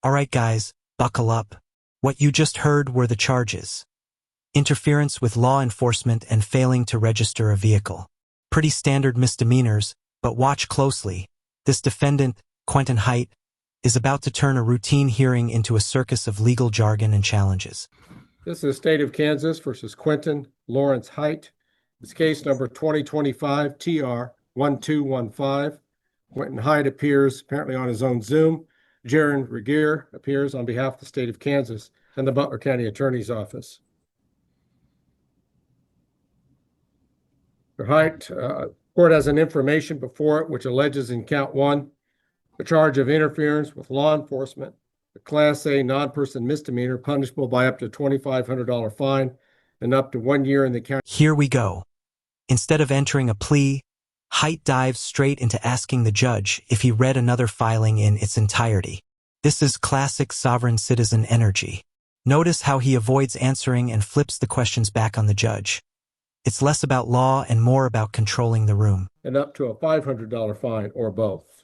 Alright guys, buckle up. What you just heard were the charges. Interference with law enforcement and failing to register a vehicle. Pretty standard misdemeanors, but watch closely. This defendant, Quentin Hite, is about to turn a routine hearing into a circus of legal jargon and challenges. This is the State of Kansas versus Quentin Lawrence Hite. It's case number 2025 TR 1215. Quentin Hite appears apparently on his own Zoom. Judge Ricke appears on behalf of the State of Kansas and the Butler County Attorney's Office. For Hite, court has an information before it which alleges in count one the charge of interference with law enforcement, a Class A non-person misdemeanor punishable by up to $2,500 fine and up to 1 year in the county. Here we go. Instead of entering a plea, Hite dives straight into asking the judge if he read another filing in its entirety. This is classic sovereign citizen energy. Notice how he avoids answering and flips the questions back on the judge. It's less about law and more about controlling the room. And up to a $500 fine or both.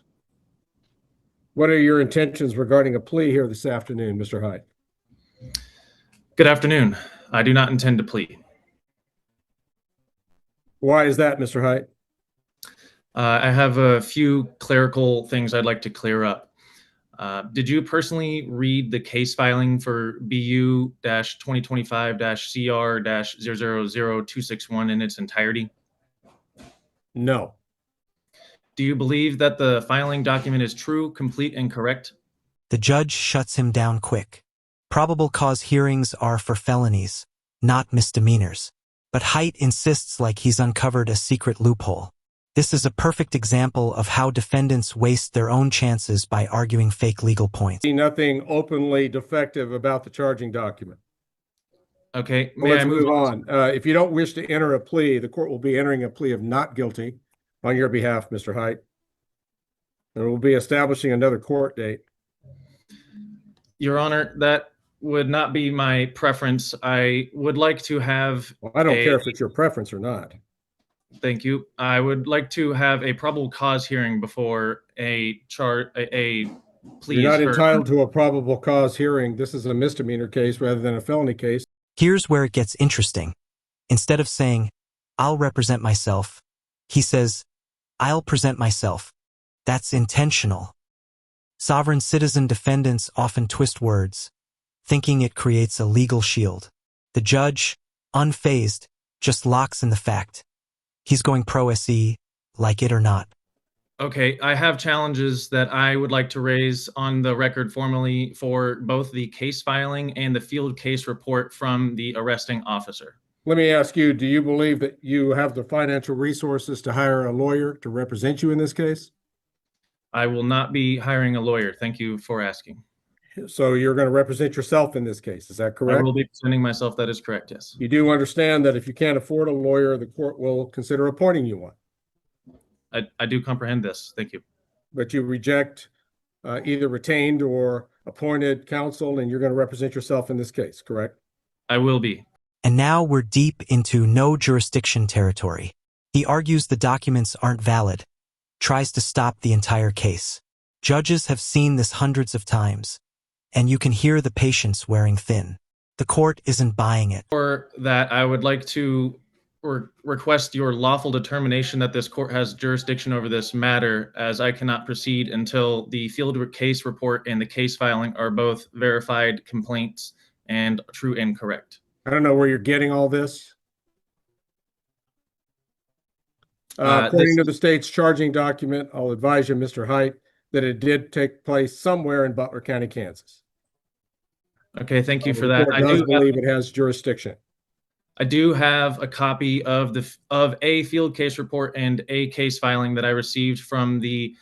What are your intentions regarding a plea here this afternoon, Mr. Hite? Good afternoon. I do not intend to plead. Why is that, Mr. Hite? I have a few clerical things I'd like to clear up. Did you personally read the case filing for BU-2025-CR-000261 in its entirety? No. Do you believe that the filing document is true, complete, and correct? The judge shuts him down quick. Probable cause hearings are for felonies, not misdemeanors. But Hite insists like he's uncovered a secret loophole. This is a perfect example of how defendants waste their own chances by arguing fake legal points. Nothing openly defective about the charging document. Okay, let's move on. If you don't wish to enter a plea, the court will be entering a plea of not guilty on your behalf, Mr. Hite. And we'll be establishing another court date. Your Honor, that would not be my preference. I would like to have... Well, I don't care if it's your preference or not. Thank you. I would like to have a probable cause hearing before a plea. You're not entitled to a probable cause hearing. This is a misdemeanor case rather than a felony case. Here's where it gets interesting. Instead of saying, "I'll represent myself," he says, "I'll present myself." That's intentional. Sovereign citizen defendants often twist words, thinking it creates a legal shield. The judge, unfazed, just locks in the fact. He's going pro se, like it or not. Okay, I have challenges that I would like to raise on the record formally for both the case filing and the field case report from the arresting officer. Let me ask you, do you believe that you have the financial resources to hire a lawyer to represent you in this case? I will not be hiring a lawyer. Thank you for asking. So you're going to represent yourself in this case, is that correct? I will be presenting myself. That is correct, yes. You do understand that if you can't afford a lawyer, the court will consider appointing you one. I do comprehend this. Thank you. But you reject either retained or appointed counsel, and you're going to represent yourself in this case, correct? I will be. And now we're deep into no jurisdiction territory. He argues the documents aren't valid, tries to stop the entire case. Judges have seen this hundreds of times, and you can hear the patience wearing thin. The court isn't buying it. For that, I would like to request your lawful determination that this court has jurisdiction over this matter, as I cannot proceed until the field case report and the case filing are both verified complaints and true and correct. I don't know where you're getting all this. According to the state's charging document, I'll advise you, Mr. Hite, that it did take place somewhere in Butler County, Kansas. Okay, thank you for that. I do believe it has jurisdiction. I do have a copy of a field case report and a case filing that I received from the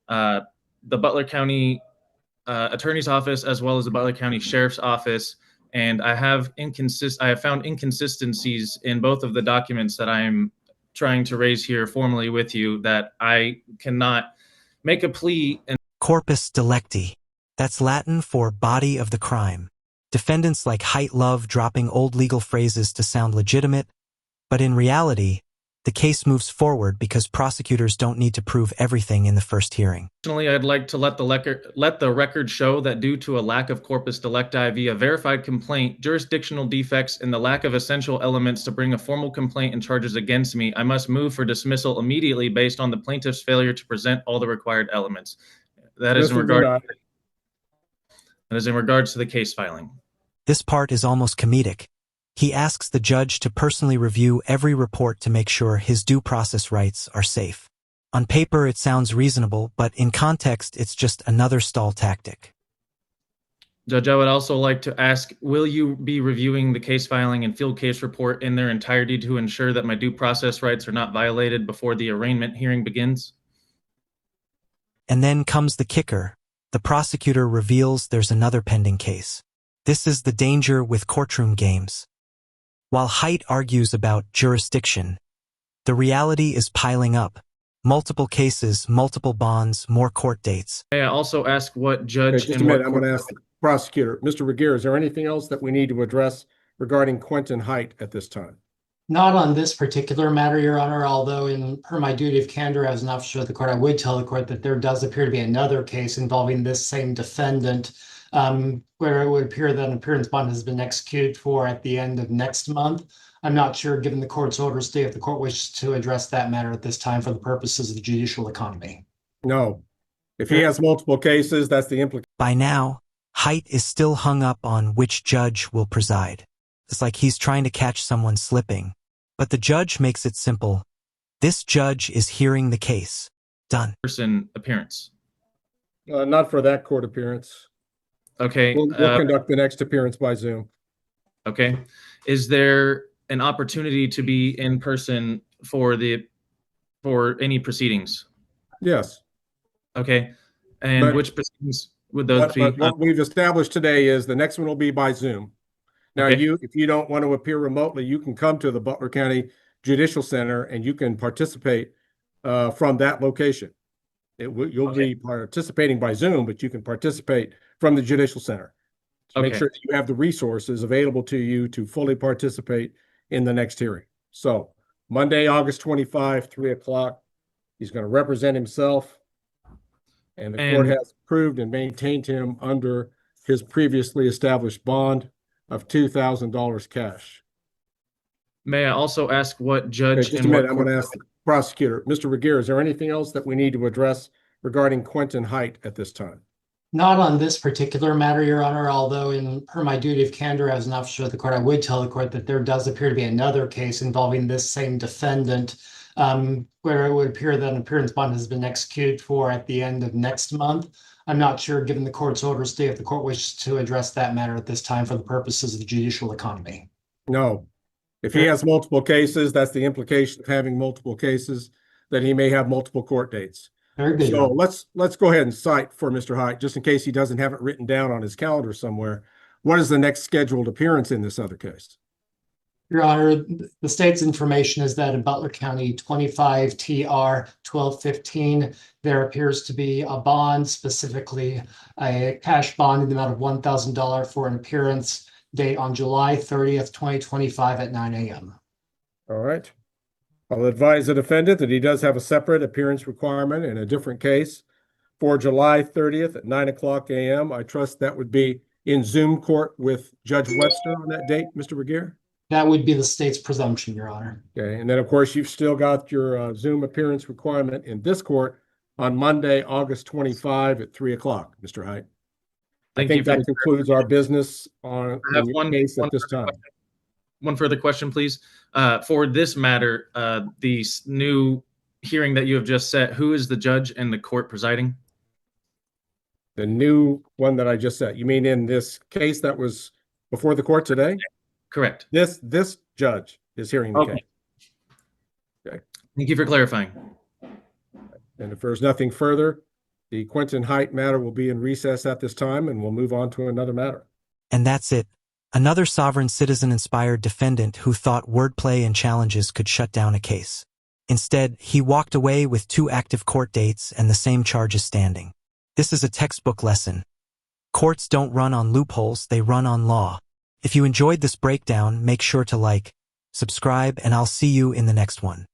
Butler County Attorney's Office as well as the Butler County Sheriff's Office, and I have found inconsistencies in both of the documents that I'm trying to raise here formally with you that I cannot make a plea. Corpus delicti. That's Latin for body of the crime. Defendants like Hite love dropping old legal phrases to sound legitimate, but in reality, The case moves forward because prosecutors don't need to prove everything in the first hearing. Additionally, I'd like to let the record show that due to a lack of corpus delicti via verified complaint, jurisdictional defects, and the lack of essential elements to bring a formal complaint and charges against me, I must move for dismissal immediately based on the plaintiff's failure to present all the required elements. That is in regards to the case filing. This part is almost comedic. He asks the judge to personally review every report to make sure his due process rights are safe. On paper, it sounds reasonable, but in context, it's just another stall tactic. Judge, I would also like to ask, will you be reviewing the case filing and field case report in their entirety to ensure that my due process rights are not violated before the arraignment hearing begins? And then comes the kicker. The prosecutor reveals there's another pending case. This is the danger with courtroom games. While Haidt argues about jurisdiction, the reality is piling up. Multiple cases, multiple bonds, more court dates. May I also ask what judge... Just a minute, I'm going to ask the prosecutor. Mr. Ricke, is there anything else that we need to address regarding Quentin Haidt at this time? Not on this particular matter, Your Honor, although per my duty of candor as an officer of the court, I would tell the court that there does appear to be another case involving this same defendant, where it would appear that an appearance bond has been executed for at the end of next month. I'm not sure, given the court's orders today, if the court wishes to address that matter at this time for the purposes of the judicial economy. No. If he has multiple cases, that's the implication. By now, Haidt is still hung up on which judge will preside. It's like he's trying to catch someone slipping. But the judge makes it simple. This judge is hearing the case. Done. Person appearance. Not for that court appearance. Okay. We'll conduct the next appearance by Zoom. Okay. Is there an opportunity to be in person for any proceedings? Yes. Okay. And which proceedings would those be? But what we've established today is the next one will be by Zoom. Now, Okay. if you don't want to appear remotely, you can come to the Butler County Judicial Center and you can participate from that location. You'll be participating by Zoom, but you can participate from the Judicial Center. To make sure that you have the resources available to you to fully participate in the next hearing. So Monday, August 25, 3 o'clock, he's going to represent himself, and the court has approved and maintained him under his previously established bond of $2,000 cash. May I also ask what judge... Just a minute, I'm going to ask the prosecutor. Mr. Ricke, is there anything else that we need to address regarding Quentin Haidt at this time? Not on this particular matter, Your Honor, although per my duty of candor as an officer of the court, I would tell the court that there does appear to be another case involving this same defendant, where it would appear that an appearance bond has been executed for at the end of next month. I'm not sure, given the court's orders today, if the court wishes to address that matter at this time for the purposes of the judicial economy. No. If he has multiple cases, that's the implication of having multiple cases, that he may have multiple court dates. Very good. So let's go ahead and cite for Mr. Haidt, just in case he doesn't have it written down on his calendar somewhere. What is the next scheduled appearance in this other case? Your Honor, the state's information is that in Butler County 25 TR 1215, there appears to be a bond, specifically a cash bond in the amount of $1,000 for an appearance date on July 30th, 2025 at 9 a.m. All right. I'll advise the defendant that he does have a separate appearance requirement in a different case for July 30th at 9 o'clock a.m. I trust that would be in Zoom court with Judge Webster on that date, Mr. Ricke? That would be the state's presumption, Your Honor. Okay, and then of course you've still got your Zoom appearance requirement in this court on Monday, August 25 at 3 o'clock, Mr. Haidt. I think that concludes our business on the case at this time. One further question, please. For this matter, the new hearing that you have just set, who is the judge and the court presiding? The new one that I just set. You mean in this case that was before the court today? Correct. This judge is hearing the case. Okay. Thank you for clarifying. And if there's nothing further, the Quentin Haidt matter will be in recess at this time, and we'll move on to another matter. And that's it. Another sovereign citizen-inspired defendant who thought wordplay and challenges could shut down a case. Instead, he walked away with 2 active court dates and the same charges standing. This is a textbook lesson. Courts don't run on loopholes, they run on law. If you enjoyed this breakdown, make sure to like, subscribe, and I'll see you in the next one.